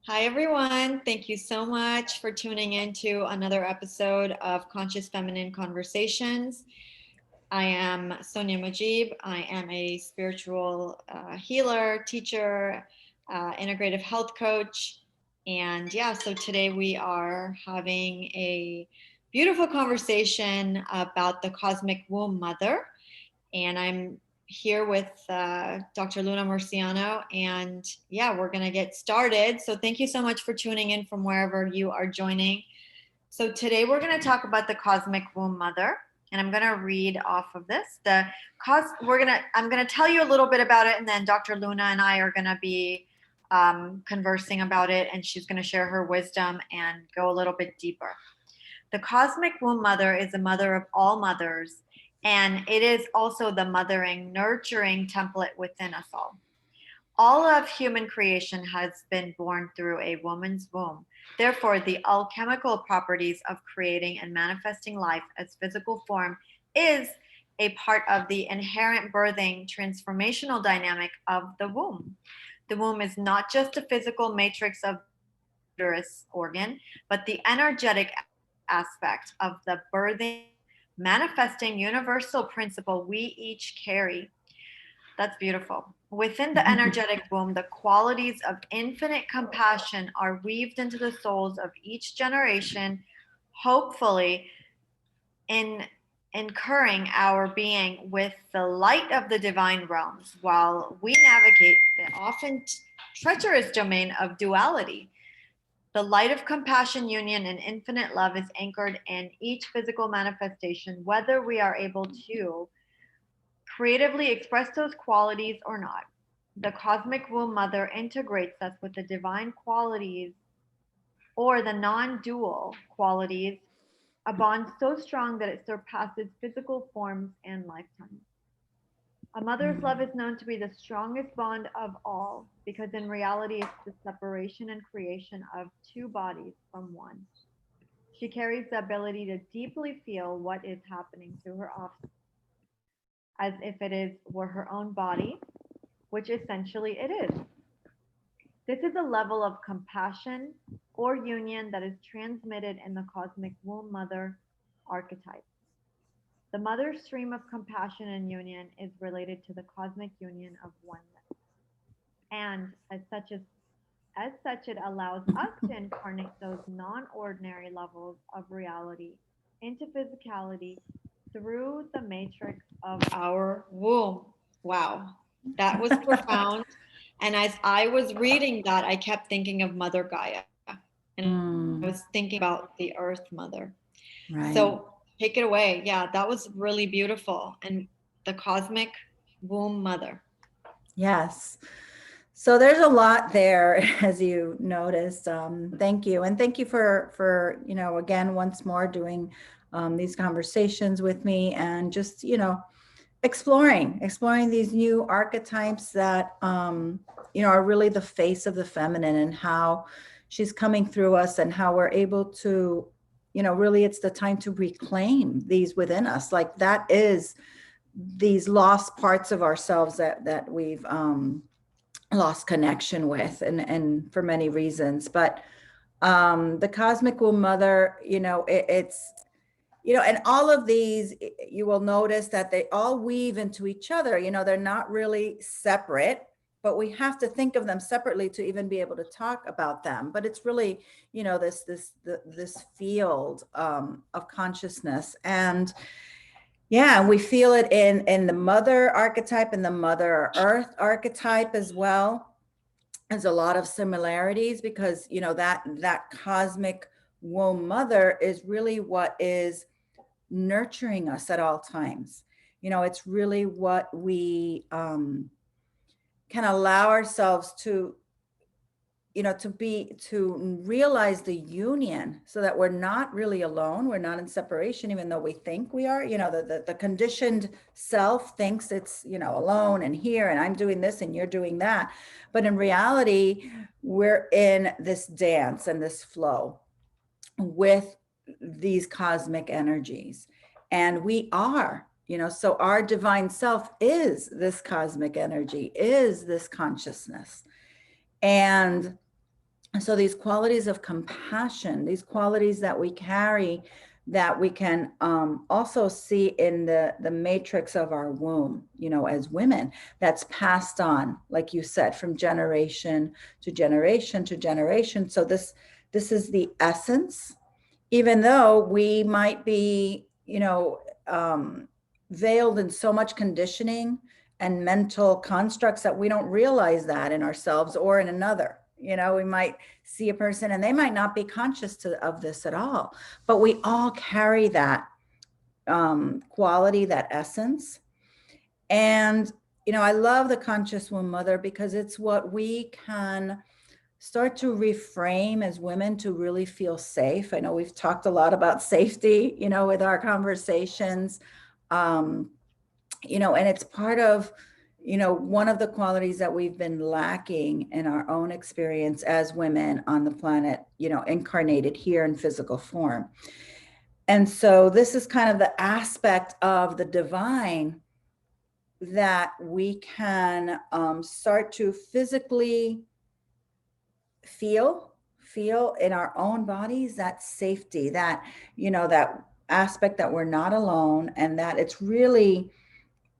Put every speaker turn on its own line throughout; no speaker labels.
Hi, everyone. Thank you so much for tuning in to another episode of Conscious Feminine Conversations. I am Sonia Mujib. I am a spiritual healer, teacher, integrative health coach. And yeah, so today we are having a beautiful conversation about the cosmic womb mother. And I'm here with Dr. Luna Murciano. And yeah, we're going to get started. So thank you so much for tuning in from wherever you are joining. So today we're going to talk about the cosmic womb mother. And I'm going to read off of this. I'm going to tell you a little bit about it. And then Dr. Luna and I are going to be conversing about it. And she's going to share her wisdom and go a little bit deeper. The cosmic womb mother is the mother of all mothers, and it is also the mothering, nurturing template within us all. All of human creation has been born through a woman's womb. Therefore, the alchemical properties of creating and manifesting life as physical form is a part of the inherent birthing transformational dynamic of the womb. The womb is not just a physical matrix of uterus organ, but the energetic aspect of the birthing, manifesting universal principle we each carry. That's beautiful. Within the energetic womb, the qualities of infinite compassion are weaved into the souls of each generation, hopefully in incurring our being with the light of the divine realms while we navigate the often treacherous domain of duality. The light of compassion, union, and infinite love is anchored in each physical manifestation, whether we are able to creatively express those qualities or not. The cosmic womb mother integrates us with the divine qualities or the non dual qualities, a bond so strong that it surpasses physical forms and lifetimes. A mother's love is known to be the strongest bond of all because in reality it's the separation and creation of two bodies from one. She carries the ability to deeply feel what is happening to her offspring as if were her own body, which essentially it is. This is a level of compassion or union that is transmitted in the cosmic womb mother archetype. The mother stream of compassion and union is related to the cosmic union of oneness. And as such, it allows us to incarnate those non-ordinary levels of reality into physicality through the matrix of our womb. Wow, that was profound. And as I was reading that, I kept thinking of Mother Gaia, and I was thinking about the Earth Mother.
Right.
So take it away. Yeah, that was really beautiful. And the cosmic womb mother.
Yes. So there's a lot there, as you noticed. Thank you, and thank you for again once more doing these conversations with me, and just exploring these new archetypes that are really the face of the feminine, and how she's coming through us, and how we're able to really, it's the time to reclaim these within us. Like, that is these lost parts of ourselves that we've lost connection with, and for many reasons. But the cosmic womb mother, it's and all of these, you will notice that they all weave into each other. They're not really separate, but we have to think of them separately to even be able to talk about them. But it's really, this field of consciousness. And yeah, and we feel it in the mother archetype and the mother earth archetype as well. There's a lot of similarities because that cosmic womb mother is really what is nurturing us at all times. It's really what we can allow ourselves to to realize the union, so that we're not really alone. We're not in separation, even though we think we are. The conditioned self thinks it's, alone and here, and I'm doing this and you're doing that. But in reality, we're in this dance and this flow with these cosmic energies. And we are, so our divine self is this cosmic energy, is this consciousness. And So these qualities of compassion, these qualities that we carry, that we can also see in the matrix of our womb, as women, that's passed on, like you said, from generation to generation to generation. So this is the essence, even though we might be, veiled in so much conditioning and mental constructs that we don't realize that in ourselves or in another. We might see a person and they might not be conscious of this at all, but we all carry that quality, that essence. And, I love the conscious womb mother because it's what we can start to reframe as women to really feel safe. I know we've talked a lot about safety, with our conversations. And it's part of, one of the qualities that we've been lacking in our own experience as women on the planet, incarnated here in physical form. And so this is kind of the aspect of the divine that we can start to physically feel in our own bodies, that safety, that, that aspect that we're not alone, and that it's really,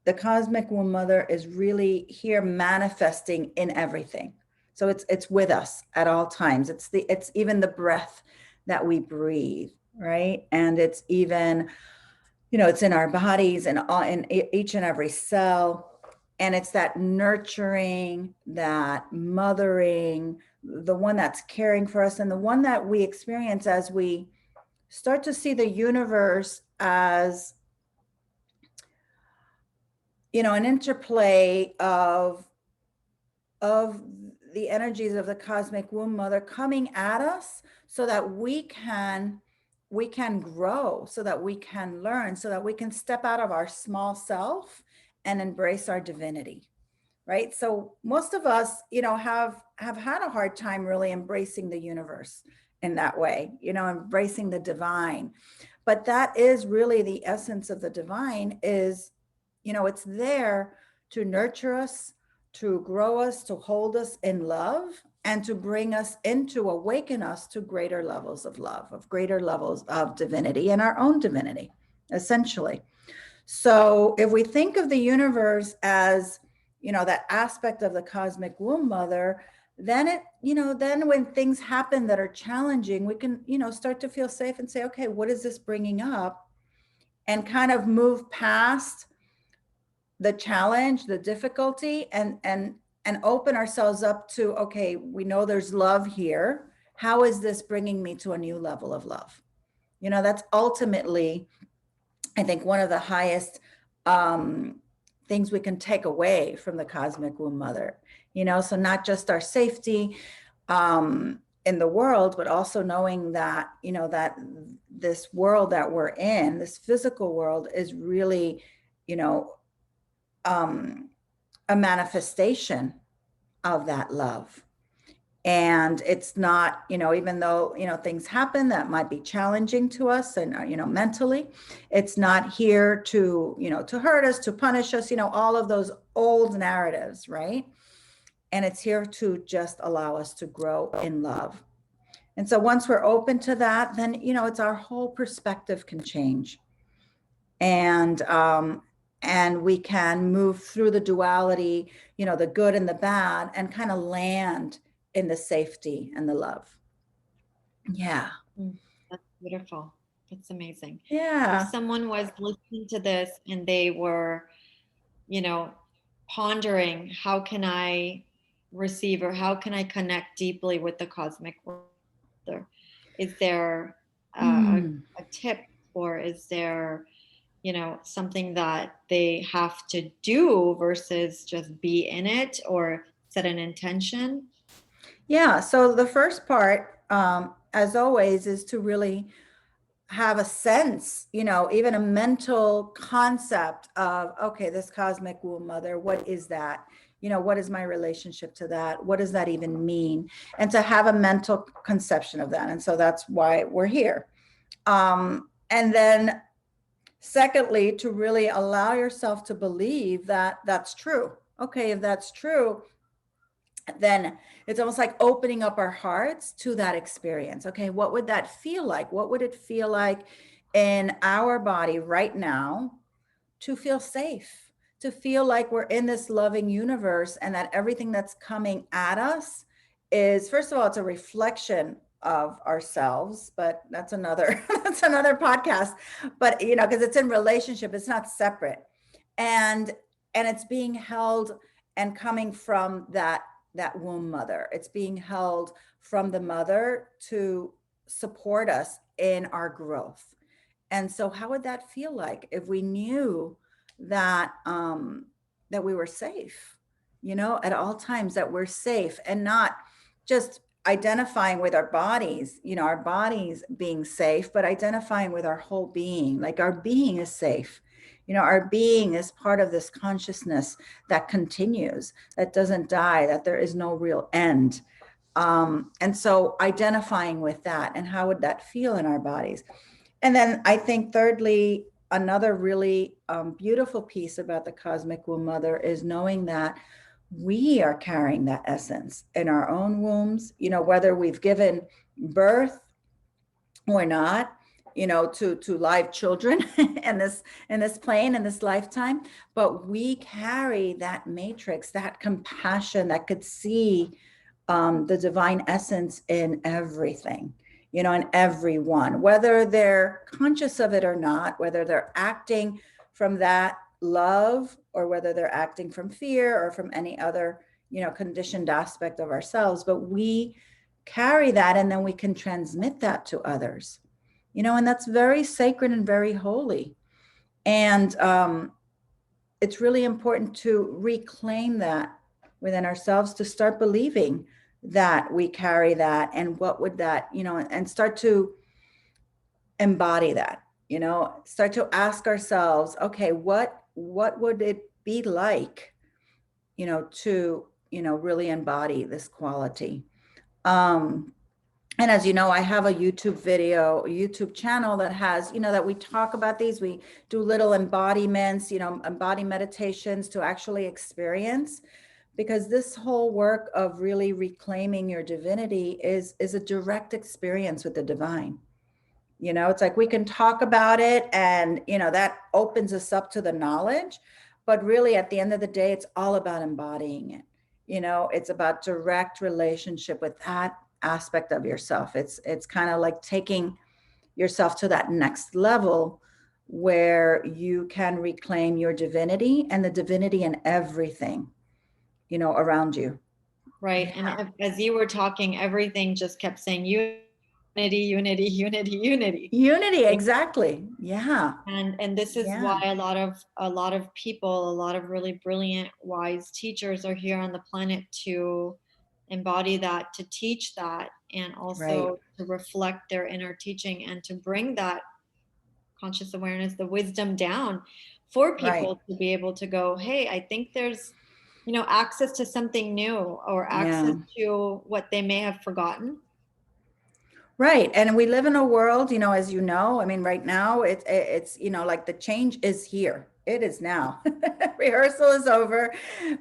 the cosmic womb mother is really here manifesting in everything. So it's with us at all times. It's even the breath that we breathe, right? And it's even, it's in our bodies and in each and every cell. And it's that nurturing, that mothering, the one that's caring for us, and the one that we experience as we start to see the universe as, an interplay of the energies of the cosmic womb mother coming at us so that we can grow, so that we can learn, so that we can step out of our small self and embrace our divinity. Right. So most of us, have had a hard time really embracing the universe in that way, embracing the divine. But that is really the essence of the divine is, it's there to nurture us, to grow us, to hold us in love, and to bring us into, awaken us to greater levels of love, of greater levels of divinity and our own divinity, essentially. So if we think of the universe as, that aspect of the cosmic womb mother, then then when things happen that are challenging, we can, start to feel safe and say, okay, what is this bringing up? And kind of move past the challenge, the difficulty, and open ourselves up to, okay, we know there's love here. How is this bringing me to a new level of love? That's ultimately, I think, one of the highest things we can take away from the cosmic womb mother, so not just our safety in the world, but also knowing that, that this world that we're in, this physical world, is really, a manifestation of that love. And it's not, even though, things happen that might be challenging to us and, mentally, it's not here to, to hurt us, to punish us, all of those old narratives, right? And it's here to just allow us to grow in love. And so once we're open to that, then, it's our whole perspective can change. And we can move through the duality, the good and the bad, and kind of land in the safety and the love. Yeah.
That's beautiful. That's amazing.
Yeah.
If someone was listening to this and they were, pondering, how can I receive, or how can I connect deeply with the cosmic mother? Is there a tip, or is there, something that they have to do versus just be in it or set an intention?
Yeah. So the first part, as always, is to really have a sense, even a mental concept of, okay, this cosmic womb mother, what is that? What is my relationship to that? What does that even mean? And to have a mental conception of that. And so that's why we're here. And then secondly, to really allow yourself to believe that that's true. Okay, if that's true, then it's almost like opening up our hearts to that experience. Okay, what would that feel like? What would it feel like in our body right now to feel safe, to feel like we're in this loving universe, and that everything that's coming at us is, first of all, it's a reflection of ourselves, but that's another that's another podcast. But you know, because it's in relationship, it's not separate. And it's being held and coming from that womb mother. It's being held from the mother to support us in our growth. And so how would that feel like if we knew that that we were safe, you know, at all times, that we're safe, and not just identifying with our bodies, you know, our bodies being safe, but identifying with our whole being, like our being is safe. You know, our being is part of this consciousness that continues, that doesn't die, that there is no real end. And so identifying with that, and how would that feel in our bodies? And then I think thirdly, another really beautiful piece about the cosmic womb mother is knowing that we are carrying that essence in our own wombs, you know, whether we've given birth or not, you know, to live children in this plane, in this lifetime. But we carry that matrix, that compassion that could see the divine essence in everything, you know, in everyone, whether they're conscious of it or not, whether they're acting from that love, or whether they're acting from fear or from any other, you know, conditioned aspect of ourselves. But we carry that, and then we can transmit that to others, you know, and that's very sacred and very holy. And it's really important to reclaim that within ourselves, to start believing that we carry that, and what would that, you know, and start to embody that, you know, start to ask ourselves, okay, what would it be like, you know, to, you know, really embody this quality. And as you know, I have a YouTube channel that has, you know, that we talk about these. We do little embodiments, you know, embody meditations to actually experience, because this whole work of really reclaiming your divinity is a direct experience with the divine. You know, it's like we can talk about it, and, you know, that opens us up to the knowledge. But really, at the end of the day, it's all about embodying it. You know, it's about direct relationship with that aspect of yourself. It's kind of like taking yourself to that next level, where you can reclaim your divinity and the divinity in everything, you know, around you.
Right. And
Yeah.
as you were talking, everything just kept saying unity, unity, unity, unity.
Unity, exactly. Yeah.
And this is why
Yeah.
a lot of people, a lot of really brilliant, wise teachers are here on the planet to embody that, to teach that, and
Right.
also to reflect their inner teaching, and to bring that conscious awareness, the wisdom down for
Right.
people to be able to go, hey, I think there's, you know, access to something new, or access
Yeah.
to what they may have forgotten.
Right. And we live in a world, you know, as you know, I mean, right now it's, you know, like the change is here. It is now. Rehearsal is over.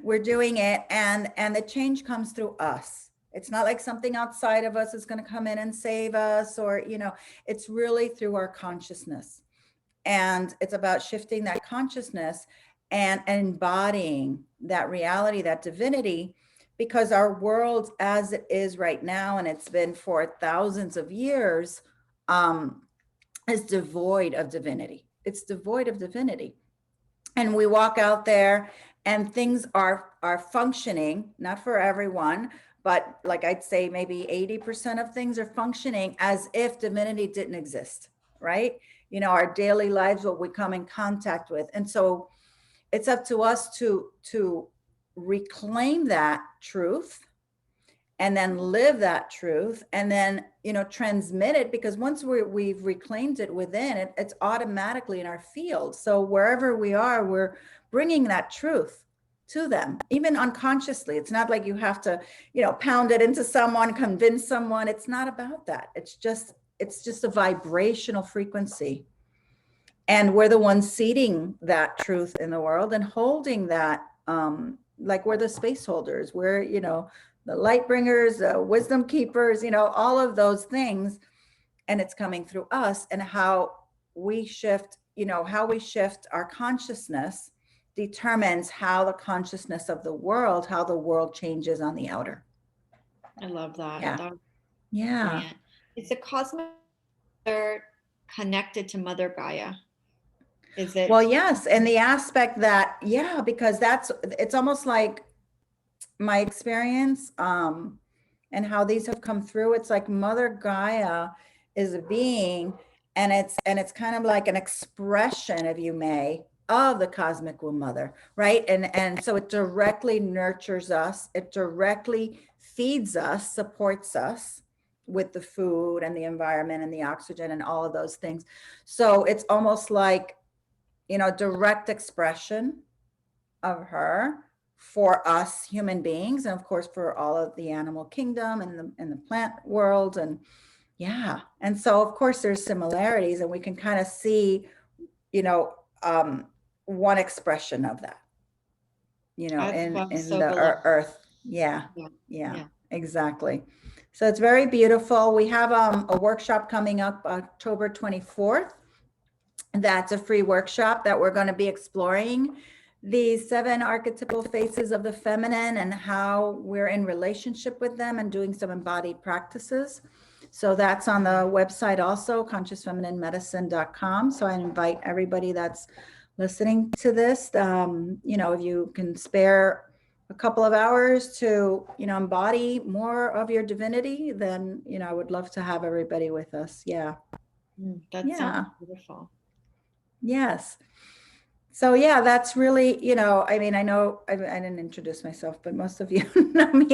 We're doing it. And the change comes through us. It's not like something outside of us is going to come in and save us, or, you know, it's really through our consciousness. And it's about shifting that consciousness and embodying that reality, that divinity, because our world as it is right now, and it's been for thousands of years, um, is devoid of divinity. It's devoid of divinity. And we walk out there and things are functioning, not for everyone, but like I'd say maybe 80% of things are functioning as if divinity didn't exist, right? You know, our daily lives, what we come in contact with. And so it's up to us to reclaim that truth, and then live that truth, and then, you know, transmit it, because once we've reclaimed it within it, it's automatically in our field. So wherever we are, we're bringing that truth to them, even unconsciously. It's not like you have to, you know, pound it into someone, convince someone. It's not about that. It's just a vibrational frequency, and we're the ones seeding that truth in the world and holding that, like we're the space holders. We're, you know, light bringers, wisdom keepers, all of those things. And it's coming through us, and how we shift, how we shift our consciousness determines how the consciousness of the world, how the world changes on the outer.
I love that.
Yeah.
That was
Yeah.
brilliant. Is the cosmic connected to Mother Gaia? Is it?
Well, yes. And the aspect that, yeah, because it's almost like my experience, and how these have come through. It's like Mother Gaia is a being, and it's kind of like an expression, if you may, of the cosmic womb mother, right? And so it directly nurtures us, it directly feeds us, supports us with the food and the environment and the oxygen and all of those things. So it's almost like, direct expression of her for us human beings, and of course for all of the animal kingdom and the plant world. And yeah, and so of course there's similarities, and we can kind of see, one expression of that, in
so
the
beloved.
earth. Yeah,
Yeah.
yeah, exactly. So it's very beautiful. We have a workshop coming up October 24th. That's a free workshop that we're going to be exploring these 7 archetypal faces of the feminine and how we're in relationship with them, and doing some embodied practices. So that's on the website also, consciousfemininemedicine.com. So I invite everybody that's listening to this, if you can spare a couple of hours to, embody more of your divinity, then, I would love to have everybody with us. Yeah.
That sounds beautiful.
Yes. So yeah, that's really, I know I didn't introduce myself, but most of you know me.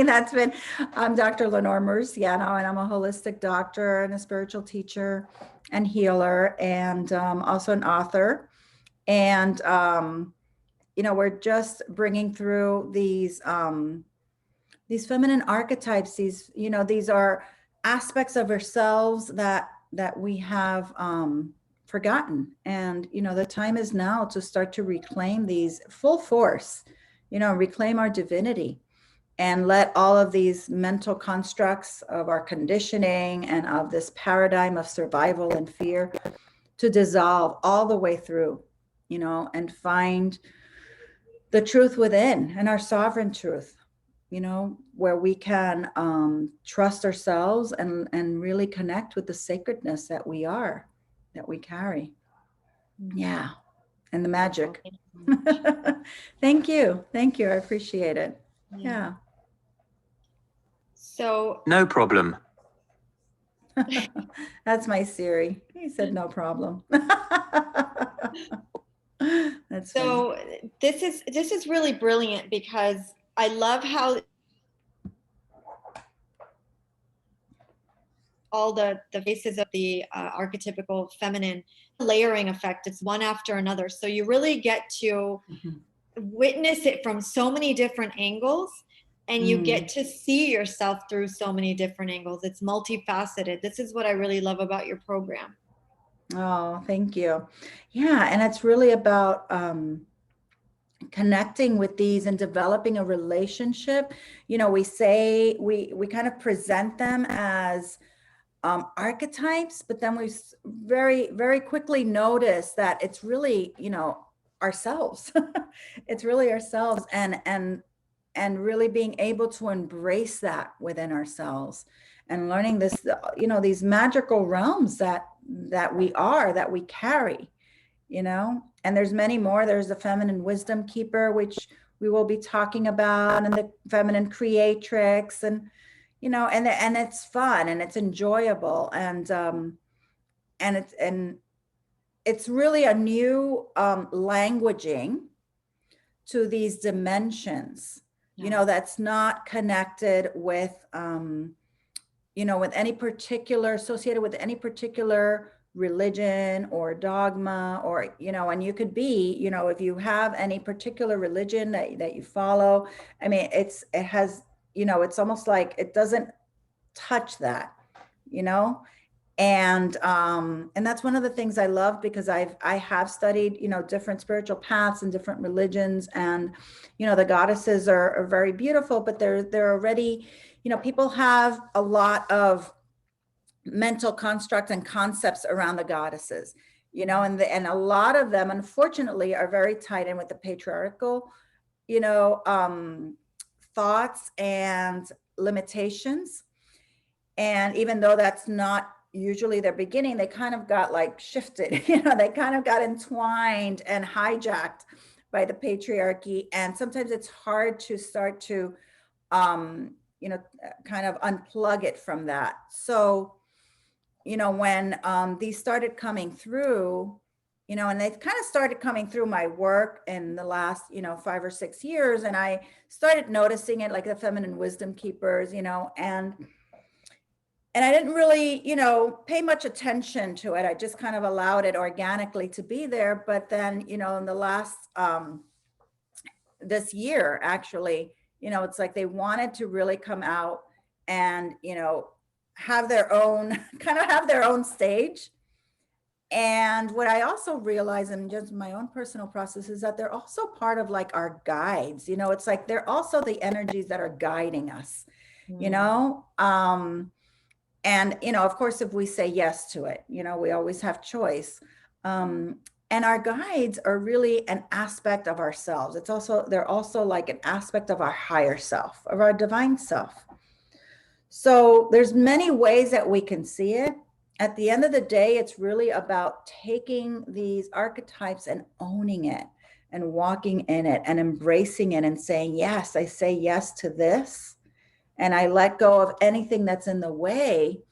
I'm Dr. Lenore Murciano, and I'm a holistic doctor and a spiritual teacher and healer, and also an author. And, we're just bringing through these feminine archetypes. These are aspects of ourselves that we have, forgotten. And, the time is now to start to reclaim these full force, reclaim our divinity, and let all of these mental constructs of our conditioning and of this paradigm of survival and fear to dissolve all the way through, and find the truth within, and our sovereign truth, where we can trust ourselves and really connect with the sacredness that we are, that we carry. Yeah. And the magic. Thank you. Thank you. I appreciate it. Yeah.
So
no problem.
That's my Siri. He said no problem. That's
so
funny.
this is really brilliant, because I love how all the faces of the archetypical feminine layering effect. It's one after another. So you really get to witness it from so many different angles, and you get to see yourself through so many different angles. It's multifaceted. This is what I really love about your program.
Oh, thank you. Yeah. And it's really about connecting with these and developing a relationship. We say we kind of present them as archetypes, but then we very, very quickly notice that it's really, ourselves. It's really ourselves, and really being able to embrace that within ourselves, and learning this, these magical realms that we carry, and there's many more. There's the feminine wisdom keeper, which we will be talking about, and the feminine creatrix, and and it's fun and it's enjoyable, and it's really a new languaging to these dimensions, that's not connected with, with any particular, associated with any particular religion or dogma, or, and you could be, if you have any particular religion that you follow, I mean, it has, it's almost like it doesn't touch that, And that's one of the things I love, because I have studied, you know, different spiritual paths and different religions, and you know, the goddesses are very beautiful, but they're already, you know, people have a lot of mental constructs and concepts around the goddesses, you know, and a lot of them unfortunately are very tied in with the patriarchal, you know, thoughts and limitations. And even though that's not usually their beginning, they kind of got like shifted, you know, they kind of got entwined and hijacked by the patriarchy. And sometimes it's hard to start to, you know, kind of unplug it from that. So, you know, when these started coming through, you know, and they kind of started coming through my work in the last, you know, 5 or 6 years. And I started noticing it, like the feminine wisdom keepers, you know, and I didn't really, you know, pay much attention to it. I just kind of allowed it organically to be there. But then, you know, in the last, this year, actually, you know, it's like they wanted to really come out and, you know, have their own, kind of have their own stage. And what I also realize in just my own personal process is that they're also part of like our guides, you know, it's like they're also the energies that are guiding us, you know? And, you know, of course, if we say yes to it, you know, we always have choice. And our guides are really an aspect of ourselves. They're also like an aspect of our higher self, of our divine self. So there's many ways that we can see it. At the end of the day, it's really about taking these archetypes and owning it and walking in it and embracing it and saying, yes, I say yes to this. And I let go of anything that's in the way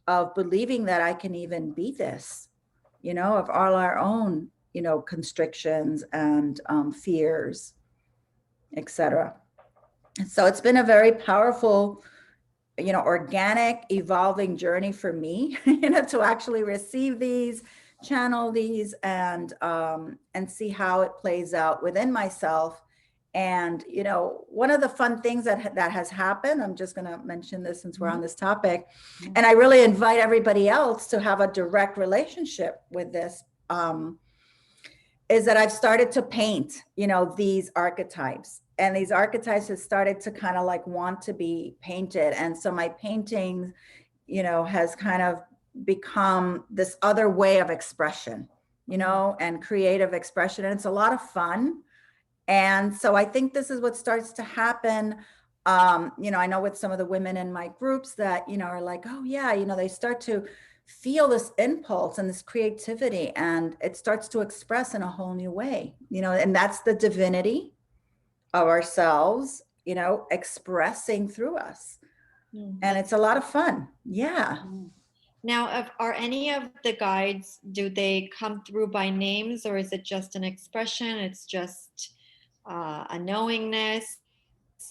of believing that I can even be this, you know, of all our own, you know, constrictions and fears, etc. So it's been a very powerful, you know, organic, evolving journey for me, you know, to actually receive these, channel these, and see how it plays out within myself. And, you know, one of the fun things that has happened, I'm just going to mention this since we're on this topic, and I really invite everybody else to have a direct relationship with this, is that I've started to paint, you know, these archetypes. And these archetypes have started to kind of like want to be painted. And so my painting, you know, has kind of become this other way of expression, you know, and creative expression. And it's a lot of fun. And so I think this is what starts to happen. You know, I know with some of the women in my groups that, you know, are like, oh yeah, you know, they start to feel this impulse and this creativity, and it starts to express in a whole new way, you know, and that's the divinity of ourselves, you know, expressing through us. And it's a lot of fun. Yeah.
Now, are any of the guides, do they come through by names, or is it just an expression? It's just a knowingness,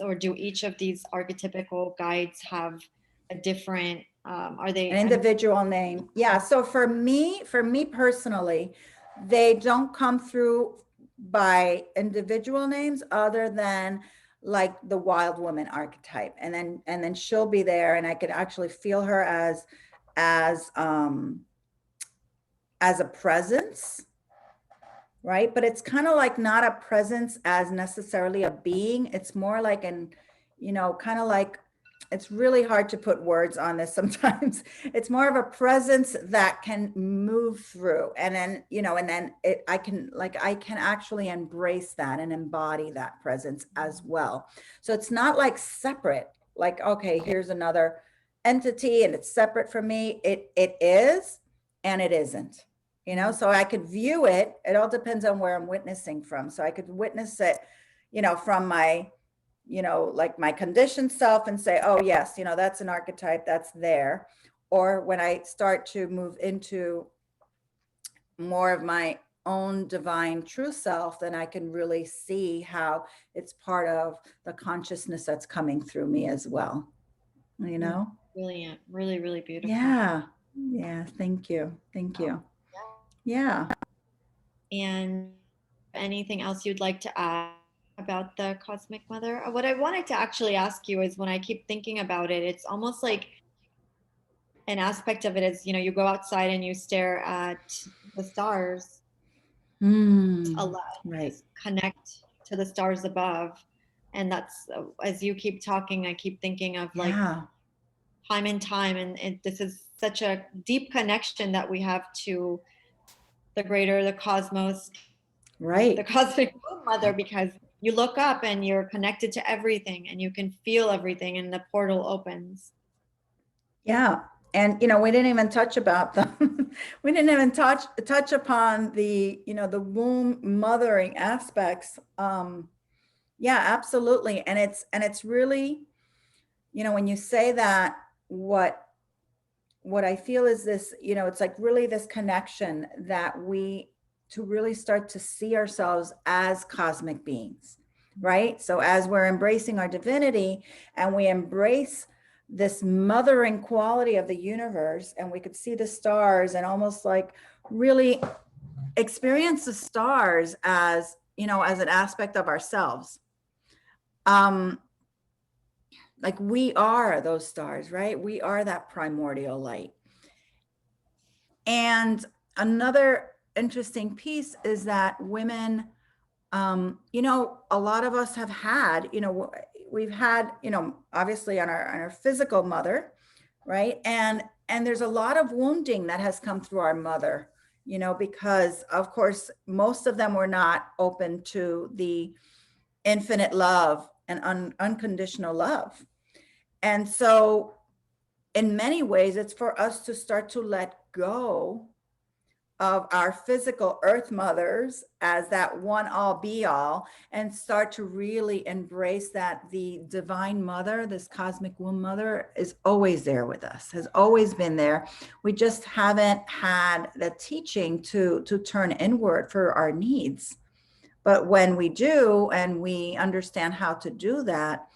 or do each of these archetypical guides have a different, are they
An individual name? Yeah. So for me personally, they don't come through by individual names other than like the wild woman archetype. And then she'll be there, and I could actually feel her as a presence, right? But it's kind of like not a presence as necessarily a being. It's more like you know, kind of like, it's really hard to put words on this sometimes. It's more of a presence that can move through. And then, you know, and then I can actually embrace that and embody that presence as well. So it's not like separate, like, okay, here's another entity and it's separate from me. It is, and it isn't. You know, so I could view it. It all depends on where I'm witnessing from. So I could witness it, you know, from my, you know, like my conditioned self and say, oh yes, you know, that's an archetype that's there. Or when I start to move into more of my own divine true self, then I can really see how it's part of the consciousness that's coming through me as well. You know?
Brilliant. Really, really beautiful.
Yeah. Yeah. Thank you. Thank you. Yeah.
And anything else you'd like to add about the cosmic mother? What I wanted to actually ask you is, when I keep thinking about it, it's almost like an aspect of it is, you know, you go outside and you stare at the stars, allow
Right.
just connect to the stars above. And that's, as you keep talking, I keep thinking of like
Yeah.
time and time, and this is such a deep connection that we have to the greater, the cosmos, the
Right.
cosmic mother, because you look up and you're connected to everything and you can feel everything and the portal opens.
Yeah. And, we didn't even touch about the, we didn't even touch upon the, the womb mothering aspects. Yeah, absolutely. And it's really, when you say that, what I feel is this, it's like really this connection that to really start to see ourselves as cosmic beings, right? So as we're embracing our divinity and we embrace this mothering quality of the universe, and we could see the stars and almost like really experience the stars as, as an aspect of ourselves. Like we are those stars, right? We are that primordial light. And another interesting piece is that women, a lot of us have had, we've had, obviously on our physical mother, right? And there's a lot of wounding that has come through our mother, because of course, most of them were not open to the infinite love and unconditional love. And so in many ways, it's for us to start to let go of our physical earth mothers as that one all be all, and start to really embrace that the divine mother, this cosmic womb mother, is always there with us, has always been there. We just haven't had the teaching to turn inward for our needs. But when we do, and we understand how to do that,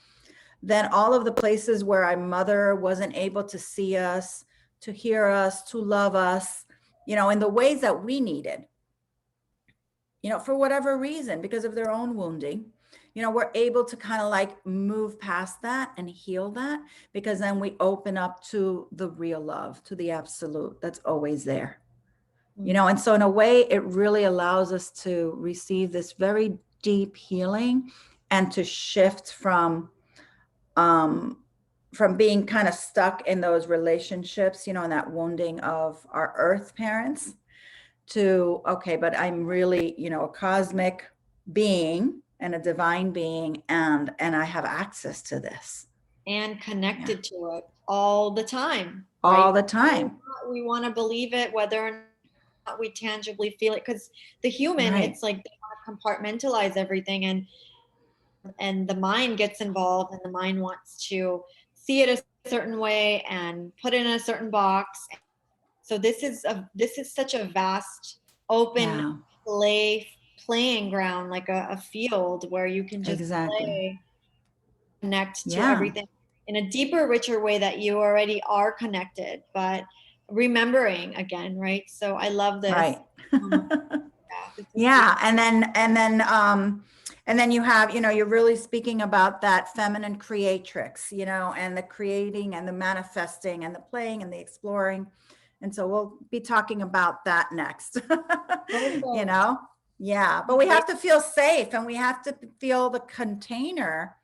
then all of the places where our mother wasn't able to see us, to hear us, to love us, in the ways that we needed, for whatever reason, because of their own wounding, we're able to kind of like move past that and heal that, because then we open up to the real love, to the absolute that's always there. And so in a way, it really allows us to receive this very deep healing and to shift from being kind of stuck in those relationships, and that wounding of our earth parents, to, okay, but I'm really, a cosmic being and a divine being, and I have access to this.
And connected to it all the time, right?
All the time.
We want to believe it, whether or not we tangibly feel it, because the human,
Right.
it's like they want to compartmentalize everything, and the mind gets involved, and the mind wants to see it a certain way and put it in a certain box. So this is such a vast open
Yeah,
playing ground, like a field where you can just
exactly.
play, connect to
Yeah.
everything in a deeper, richer way that you already are connected, but remembering again, right? So I love this.
Right.
Yeah, this is
Yeah. And then you have, you're really speaking about that feminine creatrix, and the creating and the manifesting and the playing and the exploring. And so we'll be talking about that next. you
okay.
know? Yeah. But we have to feel safe, and we have to feel the container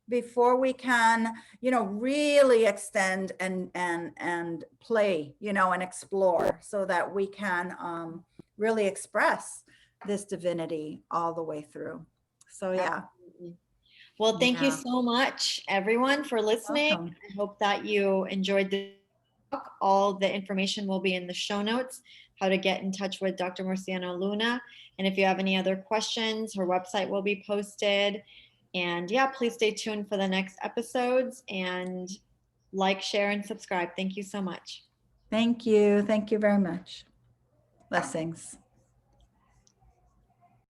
before we can, really extend and play, and explore, so that we can really express this divinity all the way through. So yeah.
Absolutely. Well, thank you
Yeah.
so much, everyone, for listening.
Welcome.
I hope that you enjoyed the talk. All the information will be in the show notes, how to get in touch with Dr. Marciano Luna. And if you have any other questions, her website will be posted. And yeah, please stay tuned for the next episodes, and like, share, and subscribe. Thank you so much.
Thank you. Thank you very much. Blessings.